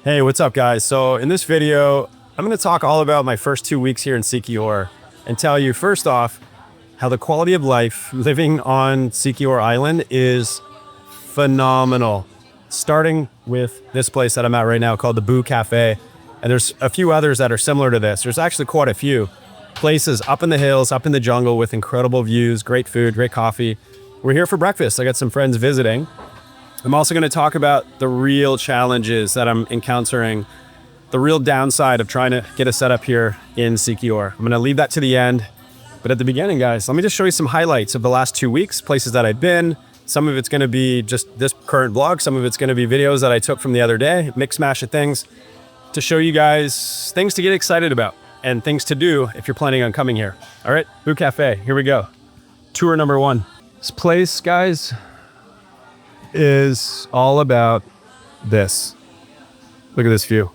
Hey, what's up guys? So in this video, I'm going to talk all about my first 2 weeks here in Siquijor and tell you first off how the quality of life living on Siquijor Island is phenomenal. Starting with this place that I'm at right now called the Boo Cafe. And there's a few others that are similar to this. There's actually quite a few places up in the hills, up in the jungle with incredible views, great food, great coffee. We're here for breakfast. I got some friends visiting. I'm also going to talk about the real challenges that I'm encountering, the real downside of trying to get a setup here in Siquijor. I'm going to leave that to the end. But at the beginning, guys, let me just show you some highlights of the last 2 weeks, places that I've been. Some of it's going to be just this current vlog. Some of it's going to be videos that I took from the other day, mix mash of things to show you guys things to get excited about and things to do if you're planning on coming here. All right, Boo Cafe, here we go. Tour number 1. This place, guys, is all about this. Look at this view.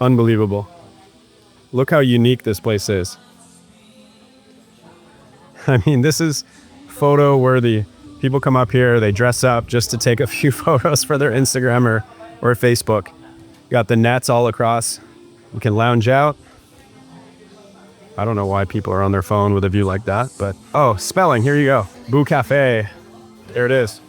Unbelievable. Look how unique this place is. I mean, this is photo worthy. People come up here, they dress up just to take a few photos for their Instagram or Facebook. Got the nets all across. You can lounge out. I don't know why people are on their phone with a view like that, but oh, spelling, here you go. Boo Cafe. There it is.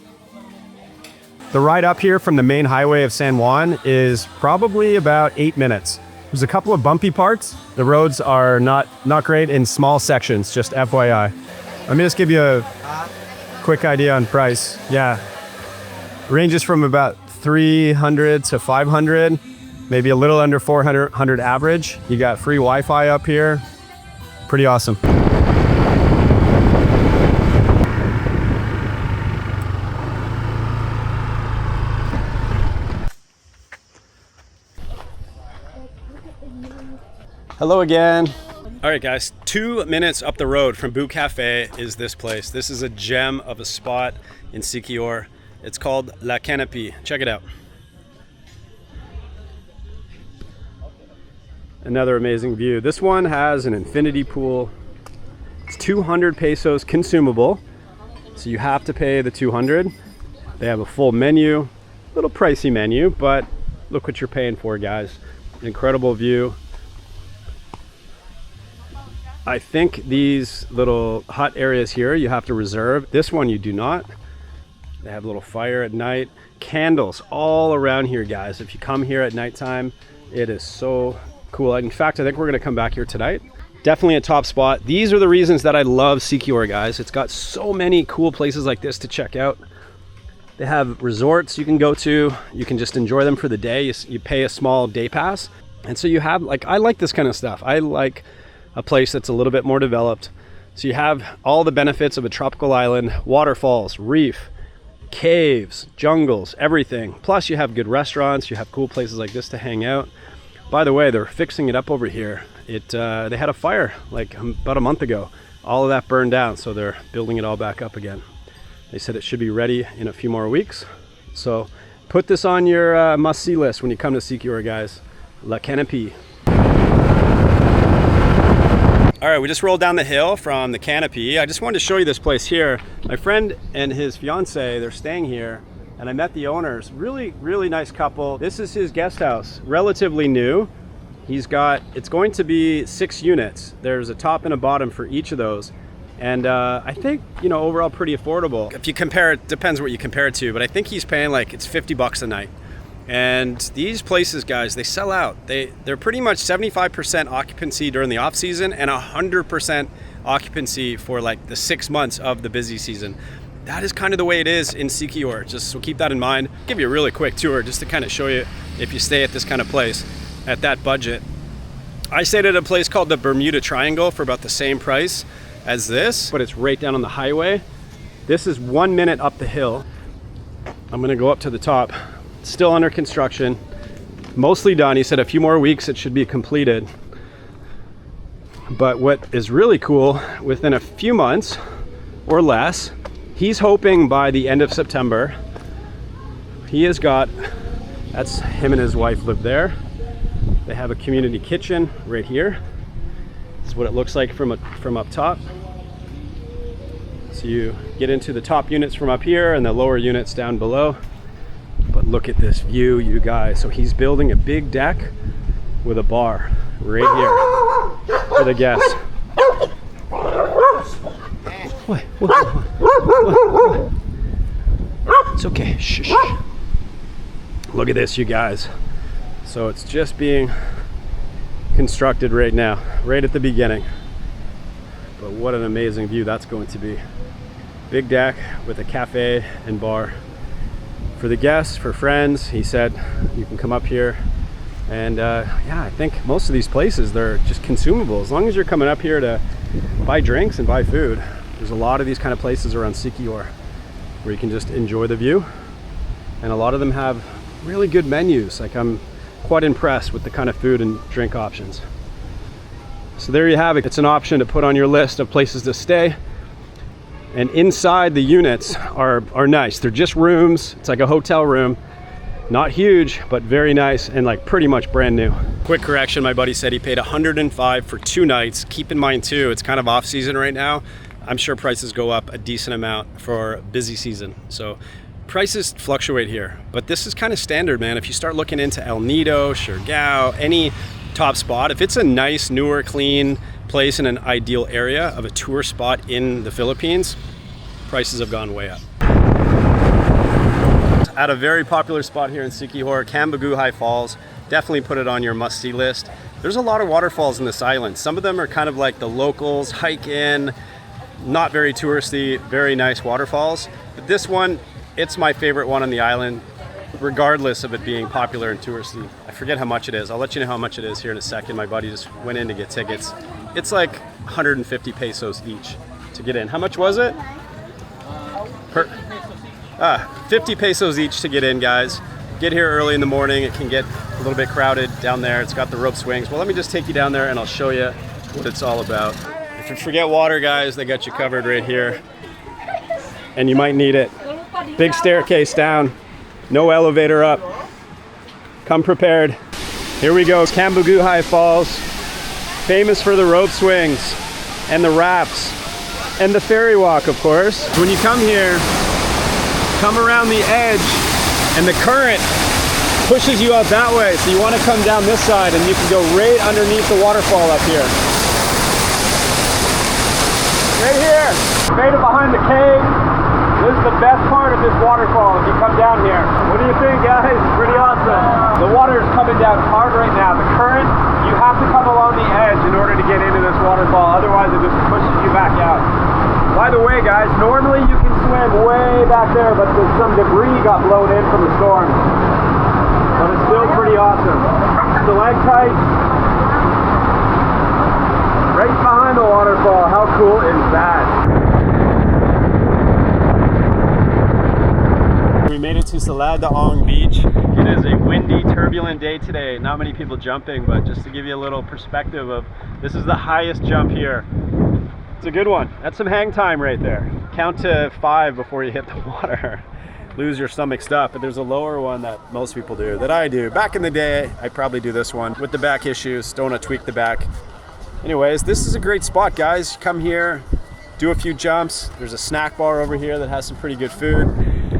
The ride up here from the main highway of San Juan is probably about 8 minutes. There's a couple of bumpy parts. The roads are not great in small sections, just FYI. Let me just give you a quick idea on price. Yeah, ranges from about 300 to 500, maybe a little under 400 average. You got free Wi-Fi up here. Pretty awesome. Hello again. All right guys, 2 minutes up the road from Boo Cafe is this place. This is a gem of a spot in Siquijor. It's called La Canopy. Check it out. Another amazing view. This one has an infinity pool. It's 200 pesos consumable, so you have to pay the 200. They have a full menu, a little pricey menu, but look what you're paying for, guys. Incredible view. I think these little hut areas here you have to reserve. This one you do not. They have a little fire at night. Candles all around here, guys. If you come here at nighttime, it is so cool. In fact, I think we're gonna come back here tonight. Definitely a top spot. These are the reasons that I love Siquijor, guys. It's got so many cool places like this to check out. They have resorts you can go to. You can just enjoy them for the day. You pay a small day pass. And so you have, like, I like this kind of stuff. I like a place that's a little bit more developed. So you have all the benefits of a tropical island, waterfalls, reef, caves, jungles, everything. Plus you have good restaurants, you have cool places like this to hang out. By the way, they're fixing it up over here. They had a fire like about a month ago. All of that burned down, so they're building it all back up again. They said it should be ready in a few more weeks. So put this on your must-see list when you come to Siquijor, guys. La Canopy. All right, we just rolled down the hill from the Canopy. I just wanted to show you this place here. My friend and his fiance, they're staying here, and I met the owners. Really, really nice couple. This is his guest house, relatively new. It's going to be 6 units. There's a top and a bottom for each of those. And I think, you know, overall pretty affordable. If you compare it, depends what you compare it to, but I think he's paying like, it's 50 bucks a night. And these places, guys, they sell out. They're pretty much 75% occupancy during the off season and 100% occupancy for like the 6 months of the busy season. That is kind of the way it is in Siquijor. Just so keep that in mind. I'll give you a really quick tour just to kind of show you if you stay at this kind of place at that budget. I stayed at a place called the Bermuda Triangle for about the same price as this, but it's right down on the highway. This is 1 minute up the hill. I'm gonna go up to the top. Still under construction, mostly done. He said a few more weeks it should be completed. But what is really cool, within a few months or less, he's hoping by the end of September, he has got, that's him and his wife live there. They have a community kitchen right here. This is what it looks like from up top. So you get into the top units from up here and the lower units down below. But Look at this view, you guys. So he's building a big deck with a bar right here for the guests. What? It's okay. Shh. Look at this, you guys. So it's just being constructed right now, right at the beginning. But what an amazing view that's going to be. Big deck with a cafe and bar for the guests, for friends. He said you can come up here and yeah, I think most of these places, they're just consumable. As long as you're coming up here to buy drinks and buy food, there's a lot of these kind of places around Siquijor where you can just enjoy the view. And a lot of them have really good menus. Like, I'm quite impressed with the kind of food and drink options. So there you have it. It's an option to put on your list of places to stay. And inside the units are nice. They're just rooms. It's like a hotel room. Not huge, but very nice and like pretty much brand new. Quick correction, my buddy said he paid $105 for 2 nights. Keep in mind too, it's kind of off season right now. I'm sure prices go up a decent amount for busy season. So prices fluctuate here, but this is kind of standard, man. If you start looking into El Nido, Siargao, any top spot, if it's a nice, newer, clean place in an ideal area of a tour spot in the Philippines, prices have gone way up. At a very popular spot here in Siquijor, Kamuguh High Falls, definitely put it on your must-see list. There's a lot of waterfalls in this island. Some of them are kind of like the locals hike in, not very touristy, very nice waterfalls. But this one, it's my favorite one on the island, regardless of it being popular and touristy. I forget how much it is. I'll let you know how much it is here in a second. My buddy just went in to get tickets. It's like 150 pesos each to get in. How much was it? 50 pesos each to get in, guys. Get here early in the morning. It can get a little bit crowded down there. It's got the rope swings. Well, let me just take you down there and I'll show you what it's all about. If you forget water, guys, they got you covered right here. And you might need it. Big staircase down. No elevator up. Come prepared. Here we go. Kamuguh High Falls. Famous for the rope swings and the rafts and the ferry walk, of course. When you come here, come around the edge and the current pushes you out that way. So you want to come down this side and you can go right underneath the waterfall up here. Right here, straight up behind the cave. This is the best part of this waterfall if you come down here. What do you think, guys? Pretty awesome. The water is coming down hard right now. The current, you have to come along the edge in order to get into this waterfall. Otherwise, it just pushes you back out. By the way, guys, normally you can swim way back there, but some debris got blown in from the storm. But it's still pretty awesome. Stalactites right behind the waterfall. How cool is that? We made it to Salagdoong Beach. It is a windy, turbulent day today. Not many people jumping, but just to give you a little perspective of, this is the highest jump here. It's a good one. That's some hang time right there. Count to 5 before you hit the water. Lose your stomach stuff. But there's a lower one that most people do, that I do. Back in the day, I probably do this one. With the back issues, don't want to tweak the back. Anyways, this is a great spot, guys. Come here, do a few jumps. There's a snack bar over here that has some pretty good food.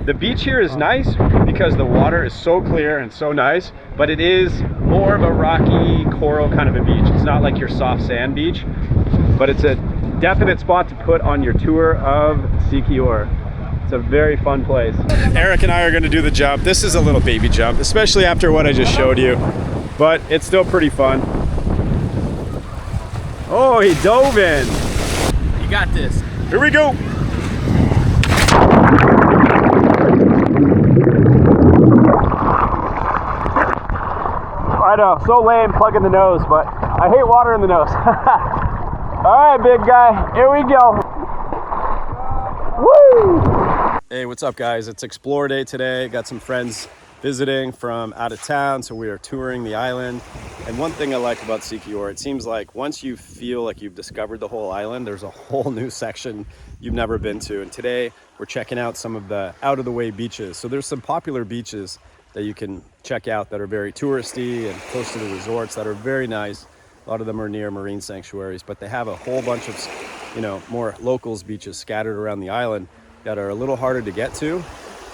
The beach here is nice because the water is so clear and so nice, but it is more of a rocky coral kind of a beach. It's not like your soft sand beach, but it's a definite spot to put on your tour of Siquijor. It's a very fun place. Eric and I are going to do the jump. This is a little baby jump, especially after what I just showed you, but it's still pretty fun. Oh, he dove in. You got this. Here we go. I know, so lame plugging the nose, but I hate water in the nose. All right, big guy, here we go. Woo! Hey, what's up, guys? It's Explore Day today. Got some friends visiting from out of town, so we are touring the island. And one thing I like about Siquijor, it seems like once you feel like you've discovered the whole island, there's a whole new section you've never been to. And today we're checking out some of the out-of-the-way beaches. So there's some popular beaches that you can check out that are very touristy and close to the resorts that are very nice. A lot of them are near marine sanctuaries, but they have a whole bunch of, more locals beaches scattered around the island that are a little harder to get to.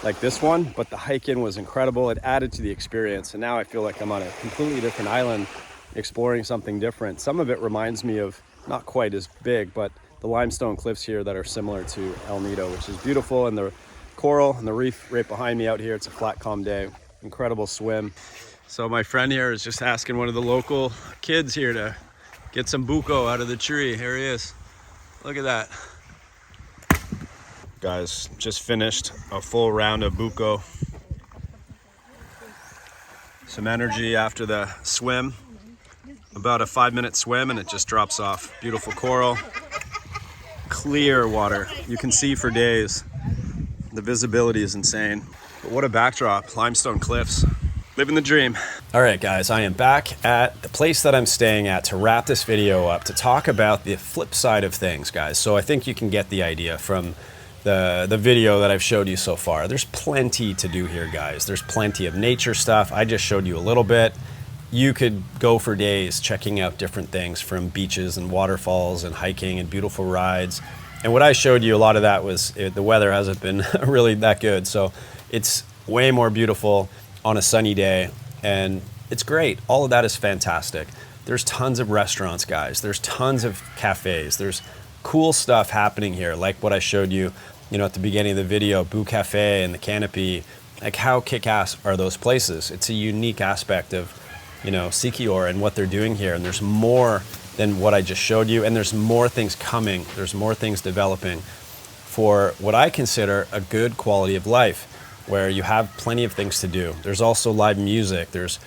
like this one, but the hike-in was incredible. It added to the experience, and now I feel like I'm on a completely different island exploring something different. Some of it reminds me of, not quite as big, but the limestone cliffs here that are similar to El Nido, which is beautiful, and the coral and the reef right behind me out here. It's a flat, calm day. Incredible swim. So my friend here is just asking one of the local kids here to get some buko out of the tree. Here he is. Look at that. Guys, just finished a full round of buko. Some energy after the swim. About a 5-minute swim and it just drops off. Beautiful coral, clear water. You can see for days. The visibility is insane. But what a backdrop, limestone cliffs. Living the dream. All right, guys, I am back at the place that I'm staying at to wrap this video up, to talk about the flip side of things, guys. So I think you can get the idea from the video that I've showed you so far. There's plenty to do here, guys. There's plenty of nature stuff. I just showed you a little bit. You could go for days checking out different things, from beaches and waterfalls and hiking and beautiful rides. And what I showed you, a lot of that was, the weather hasn't been really that good. So it's way more beautiful on a sunny day, and it's great. All of that is fantastic. There's tons of restaurants, guys. There's tons of cafes. There's cool stuff happening here, like what I showed you, at the beginning of the video, Boo Cafe and the Canopy. Like, how kick-ass are those places? It's a unique aspect of, Siquijor and what they're doing here. And there's more than what I just showed you, and there's more things coming. There's more things developing for what I consider a good quality of life, where you have plenty of things to do. There's also live music. There's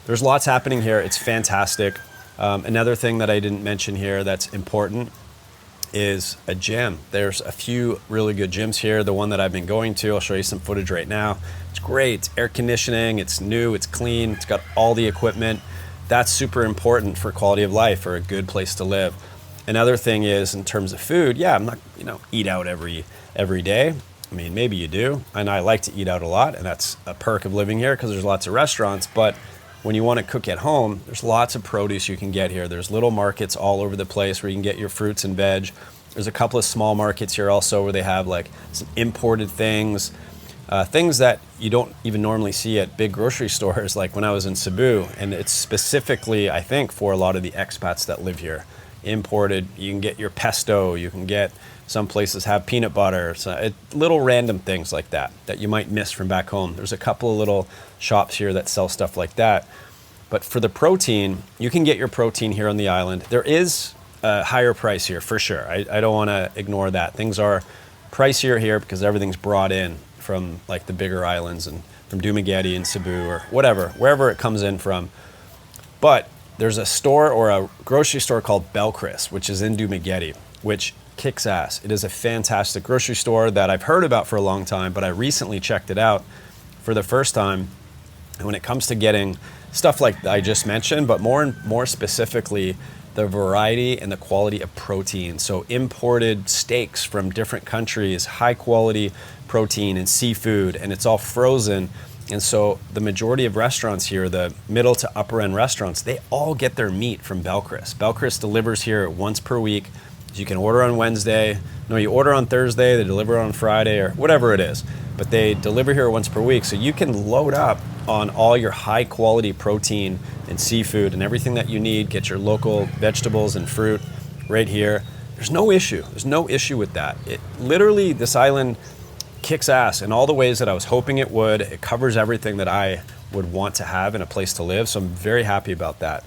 lots happening here. It's fantastic. Another thing that I didn't mention here that's important is a gym. There's a few really good gyms here. The one that I've been going to, I'll show you some footage right now. It's great. It's air conditioning. It's new. It's clean. It's got all the equipment. That's super important for quality of life, or a good place to live. Another thing is, in terms of food, yeah, I'm not, eat out every day. I mean, maybe you do, and I like to eat out a lot, and that's a perk of living here because there's lots of restaurants. But when you want to cook at home, there's lots of produce you can get here. There's little markets all over the place where you can get your fruits and veg. There's a couple of small markets here also where they have like some imported things, things that you don't even normally see at big grocery stores, like when I was in Cebu. And it's specifically, I think, for a lot of the expats that live here. Imported, you can get your pesto, you can get, some places have peanut butter, so little random things like that you might miss from back home. There's a couple of little shops here that sell stuff like that. But for the protein, you can get your protein here on the island. There is a higher price here for sure. I don't want to ignore that. Things are pricier here because everything's brought in from like the bigger islands and from Dumaguete and Cebu or whatever, wherever it comes in from. But there's a store or a grocery store called Belchris, which is in Dumaguete, which kicks ass. It is a fantastic grocery store that I've heard about for a long time, but I recently checked it out for the first time. And when it comes to getting stuff like I just mentioned, but more specifically, the variety and the quality of protein. So imported steaks from different countries, high quality protein and seafood, and it's all frozen. And so the majority of restaurants here, the middle to upper end restaurants, they all get their meat from Belchris. Belchris delivers here once per week. You can order on Wednesday. No, you order on Thursday, they deliver on Friday, or whatever it is. But they deliver here once per week. So you can load up on all your high quality protein and seafood and everything that you need. Get your local vegetables and fruit right here. There's no issue. There's no issue with that. It literally, this island kicks ass in all the ways that I was hoping it would. It covers everything that I would want to have in a place to live. So I'm very happy about that.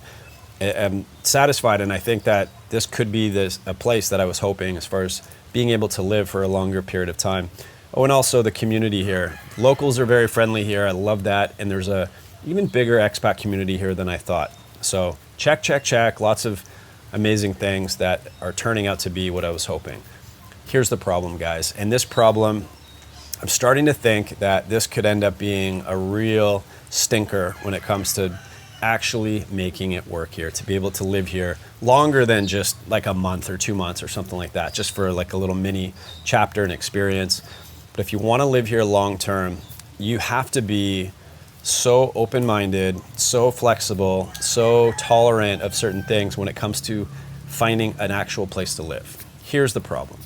I'm satisfied, and I think that this could be a place that I was hoping as far as being able to live for a longer period of time. Oh, and also the community here. Locals are very friendly here. I love that. And there's a even bigger expat community here than I thought. So check. Lots of amazing things that are turning out to be what I was hoping. Here's the problem, guys. And this problem, I'm starting to think that this could end up being a real stinker when it comes to actually making it work here, to be able to live here longer than just like a month or 2 months or something like that, just for like a little mini chapter and experience. But if you want to live here long term, you have to be so open-minded, so flexible, so tolerant of certain things when it comes to finding an actual place to live. Here's the problem.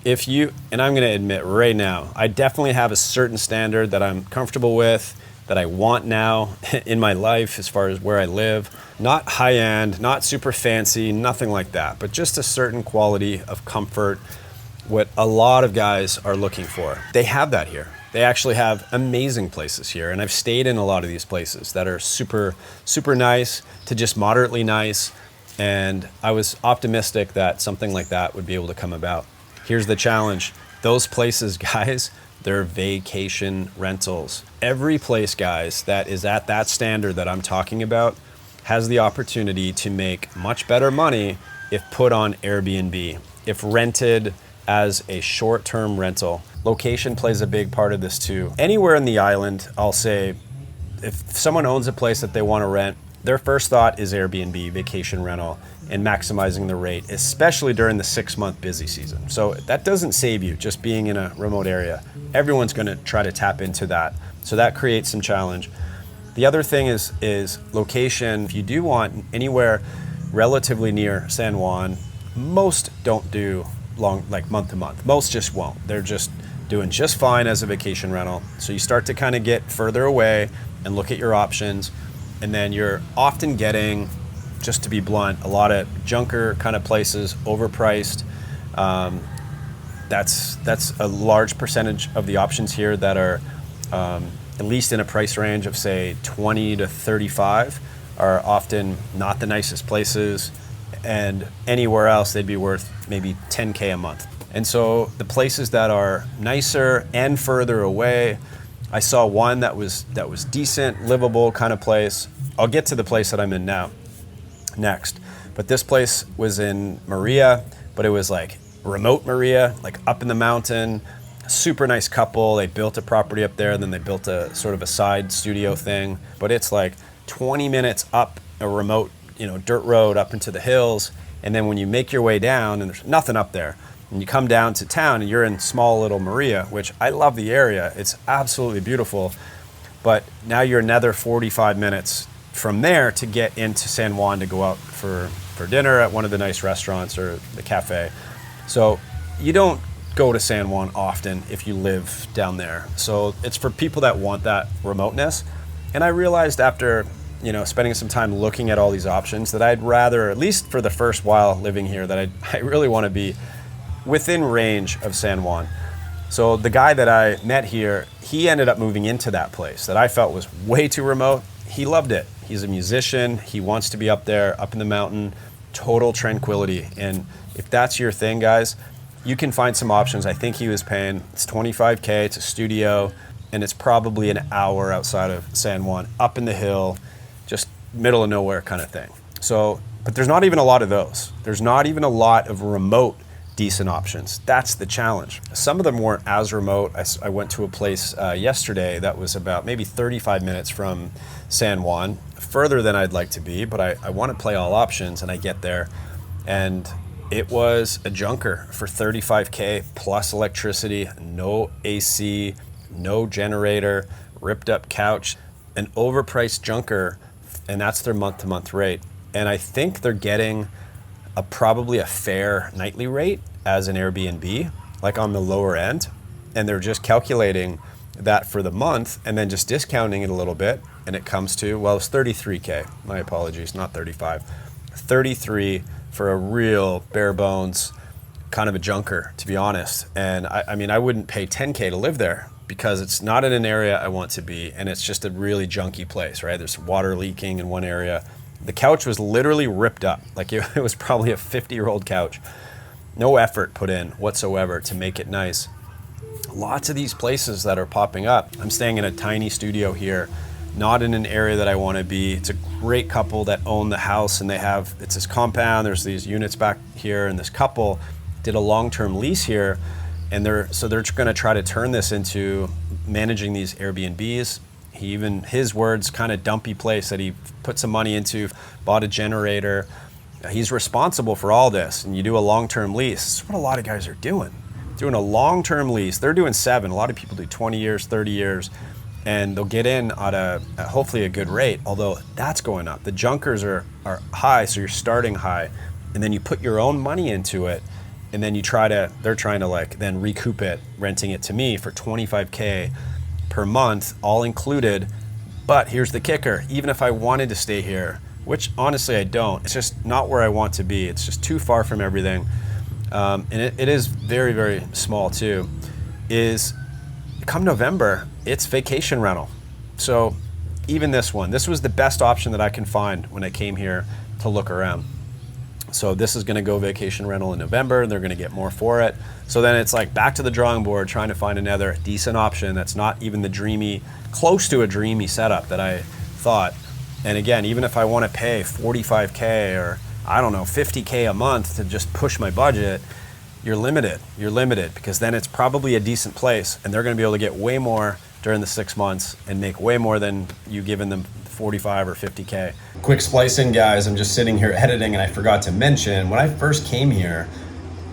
if you, and I'm gonna admit right now, I definitely have a certain standard that I'm comfortable with, that I want now in my life as far as where I live. Not high end, not super fancy, nothing like that, but just a certain quality of comfort, what a lot of guys are looking for. They have that here. They actually have amazing places here, and I've stayed in a lot of these places that are super, super nice to just moderately nice, and I was optimistic that something like that would be able to come about. Here's the challenge. Those places, guys, they're vacation rentals. Every place, guys, that is at that standard that I'm talking about has the opportunity to make much better money if put on Airbnb, if rented as a short-term rental. Location plays a big part of this too. Anywhere in the island, I'll say, if someone owns a place that they want to rent, their first thought is Airbnb, vacation rental, and maximizing the rate, especially during the 6-month busy season. So that doesn't save you just being in a remote area. Everyone's gonna try to tap into that. So that creates some challenge. The other thing is location. If you do want anywhere relatively near San Juan, most don't do long, like month to month. Most just won't. They're just doing just fine as a vacation rental. So you start to kind of get further away and look at your options. And then you're often getting, just to be blunt, a lot of junker kind of places, overpriced. That's a large percentage of the options here that are at least in a price range of say 20 to 35 are often not the nicest places, and anywhere else they'd be worth maybe 10K a month. And so the places that are nicer and further away, I saw one that was decent, livable kind of place. I'll get to the place that I'm in now next. But this place was in Maria, but it was like remote Maria, like up in the mountain, super nice couple. They built a property up there, and then they built a sort of a side studio thing. But it's like 20 minutes up a remote, dirt road up into the hills. And then when you make your way down, and there's nothing up there, and you come down to town and you're in small little Maria, which I love the area. It's absolutely beautiful. But now you're another 45 minutes from there to get into San Juan to go out for dinner at one of the nice restaurants or the cafe. So you don't go to San Juan often if you live down there. So it's for people that want that remoteness. And I realized after, spending some time looking at all these options that I'd rather, at least for the first while living here, that I really want to be within range of San Juan. So the guy that I met here, he ended up moving into that place that I felt was way too remote. He loved it. He's a musician. He wants to be up there, up in the mountain, total tranquility. And if that's your thing, guys, you can find some options. I think he was paying, it's $25K, it's a studio, and it's probably an hour outside of San Juan, up in the hill, just middle of nowhere kind of thing. So, but there's not even a lot of those. There's not even a lot of remote decent options. That's the challenge. Some of them weren't as remote. I went to a place yesterday that was about maybe 35 minutes from San Juan, further than I'd like to be, but I want to play all options, and I get there, and it was a junker for $35K plus electricity, no AC, no generator, ripped up couch, an overpriced junker, and that's their month-to-month rate. And I think they're getting probably a fair nightly rate as an Airbnb, like on the lower end, and they're just calculating that for the month and then just discounting it a little bit, and it comes to, well, it's 33K. My apologies, not 35. 33 for a real bare bones kind of a junker, to be honest. And I mean, I wouldn't pay 10K to live there because it's not in an area I want to be, and it's just a really junky place, right? There's water leaking in one area. The couch was literally ripped up. Like it was probably a 50-year-old couch. No effort put in whatsoever to make it nice. Lots of these places that are popping up. I'm staying in a tiny studio here, not in an area that I want to be. It's a great couple that own the house, and it's this compound. There's these units back here, and this couple did a long-term lease here, and they're going to try to turn this into managing these Airbnbs. His words, kind of dumpy place that he put some money into, bought a generator. He's responsible for all this, and you do a long-term lease. This is what a lot of guys are doing a long-term lease. They're doing 7. A lot of people do 20 years, 30 years, and they'll get in at hopefully a good rate, although that's going up. The junkers are high, so you're starting high, and then you put your own money into it, and then they're trying to like then recoup it, renting it to me for $25K per month, all included. But here's the kicker, even if I wanted to stay here, which honestly I don't, it's just not where I want to be. It's just too far from everything. And it is very, very small too, is come November, it's vacation rental. So even this was the best option that I can find when I came here to look around. So this is gonna go vacation rental in November, and they're gonna get more for it. So then it's like back to the drawing board, trying to find another decent option that's not even the close to a dreamy setup that I thought. And again, even if I wanna pay 45K or I don't know, 50K a month to just push my budget, you're limited because then it's probably a decent place and they're gonna be able to get way more during the 6 months and make way more than you giving them 45 or 50K. Quick splicing, guys. I'm just sitting here editing, and I forgot to mention, when I first came here,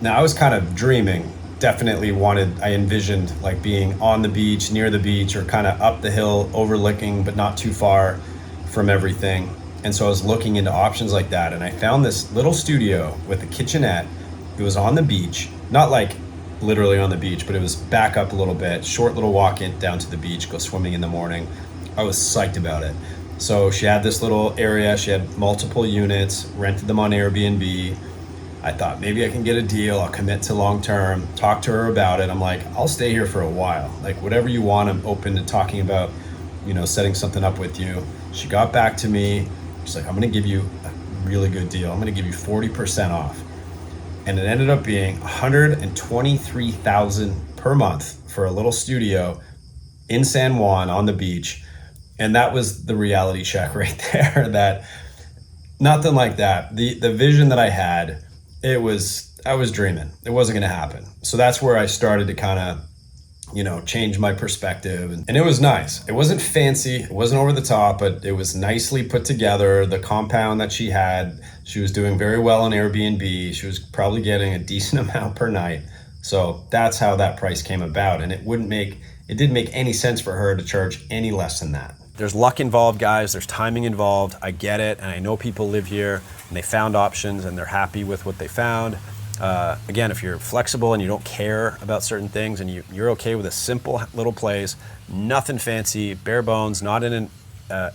now I was kind of dreaming, I envisioned like being on the beach, near the beach, or kind of up the hill, overlooking, but not too far from everything. And so I was looking into options like that, and I found this little studio with a kitchenette. It was on the beach, not like literally on the beach, but it was back up a little bit, short little walk in down to the beach, go swimming in the morning. I was psyched about it. So she had this little area, she had multiple units, rented them on Airbnb. I thought maybe I can get a deal, I'll commit to long term, talk to her about it. I'm like, I'll stay here for a while. Like whatever you want, I'm open to talking about, setting something up with you. She got back to me, she's like, I'm gonna give you a really good deal. I'm gonna give you 40% off. And it ended up being $123,000 per month for a little studio in San Juan on the beach. And that was the reality check right there, that nothing like that. The vision that I had, I was dreaming. It wasn't gonna happen. So that's where I started to kind of, change my perspective. And it was nice. It wasn't fancy, it wasn't over the top, but it was nicely put together. The compound that she had, she was doing very well on Airbnb. She was probably getting a decent amount per night. So that's how that price came about. And it didn't make any sense for her to charge any less than that. There's luck involved, guys. There's timing involved. I get it. And I know people live here and they found options and they're happy with what they found. Again, if you're flexible and you don't care about certain things and you're okay with a simple little place, nothing fancy, bare bones, not in an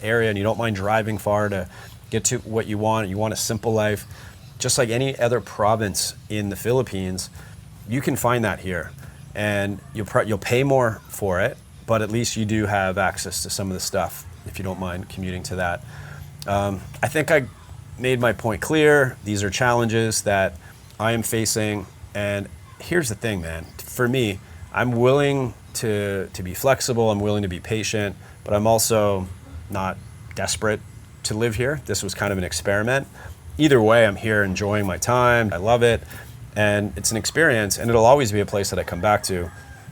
area, and you don't mind driving far to get to what you want a simple life, just like any other province in the Philippines, you can find that here. And you'll pay more for it, but at least you do have access to some of the stuff if you don't mind commuting to that. I think I made my point clear. These are challenges that I am facing, and here's the thing, man. For me, I'm willing to be flexible, I'm willing to be patient, but I'm also not desperate to live here. This was kind of an experiment. Either way, I'm here enjoying my time. I love it, and it's an experience, and it'll always be a place that I come back to.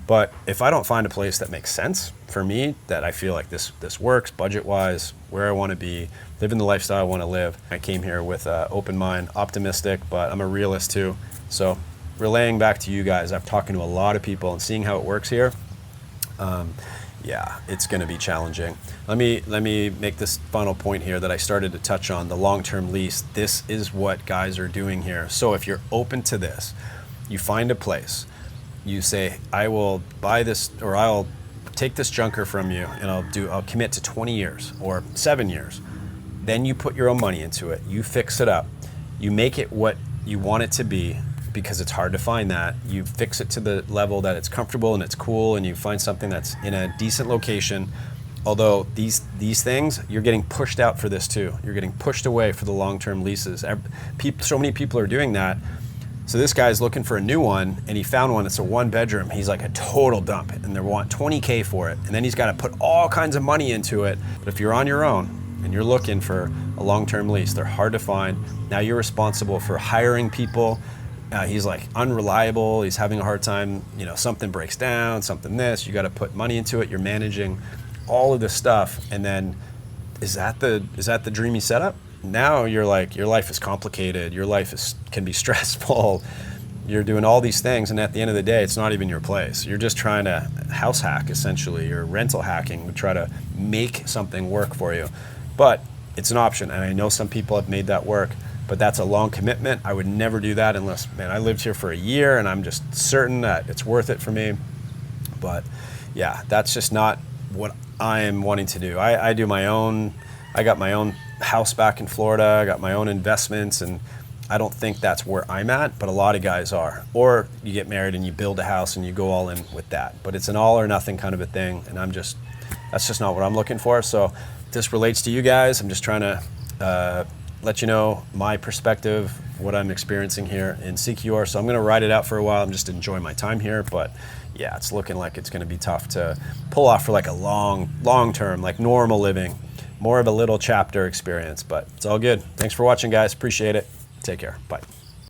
But if I don't find a place that makes sense for me, that I feel like this works budget-wise, where I want to be, living the lifestyle I want to live, I came here with an open mind, optimistic, but I'm a realist too. So relaying back to you guys, I'm talking to a lot of people and seeing how it works here. Yeah, it's going to be challenging. Let me make this final point here that I started to touch on, the long-term lease. This is what guys are doing here. So if you're open to this, you find a place, you say, I will buy this, or I'll take this junker from you and I'll commit to 20 years or 7 years. Then you put your own money into it. You fix it up. You make it what you want it to be, because it's hard to find that. You fix it to the level that it's comfortable and it's cool, and you find something that's in a decent location. Although these things, you're getting pushed out for this too. You're getting pushed away for the long-term leases. So many people are doing that. So this guy's looking for a new one, and he found one. It's a 1-bedroom. He's like a total dump, and they want 20K for it. And then he's got to put all kinds of money into it. But if you're on your own and you're looking for a long-term lease, they're hard to find. Now you're responsible for hiring people. He's like unreliable. He's having a hard time. Something breaks down, something this. You got to put money into it. You're managing all of this stuff, and then is that the dreamy setup? Now you're like, your life is complicated. Your life can be stressful. You're doing all these things, and at the end of the day, it's not even your place. You're just trying to house hack, essentially. You're rental hacking to try to make something work for you. But it's an option, and I know some people have made that work. but that's a long commitment. I would never do that unless, man, I lived here for a year and I'm just certain that it's worth it for me. But yeah, that's just not what I'm wanting to do. I do my own, I got my own house back in Florida, I got my own investments, and I don't think that's where I'm at, but a lot of guys are. Or you get married and you build a house and you go all in with that. But it's an all or nothing kind of a thing, and that's just not what I'm looking for. So if this relates to you guys, I'm just trying to let you know my perspective, what I'm experiencing here in Siquijor. So I'm gonna ride it out for a while. I'm just enjoying my time here, but yeah, it's looking like it's gonna be tough to pull off for like a long term, like normal living, more of a little chapter experience, but it's all good. Thanks for watching, guys. Appreciate it. Take care. Bye.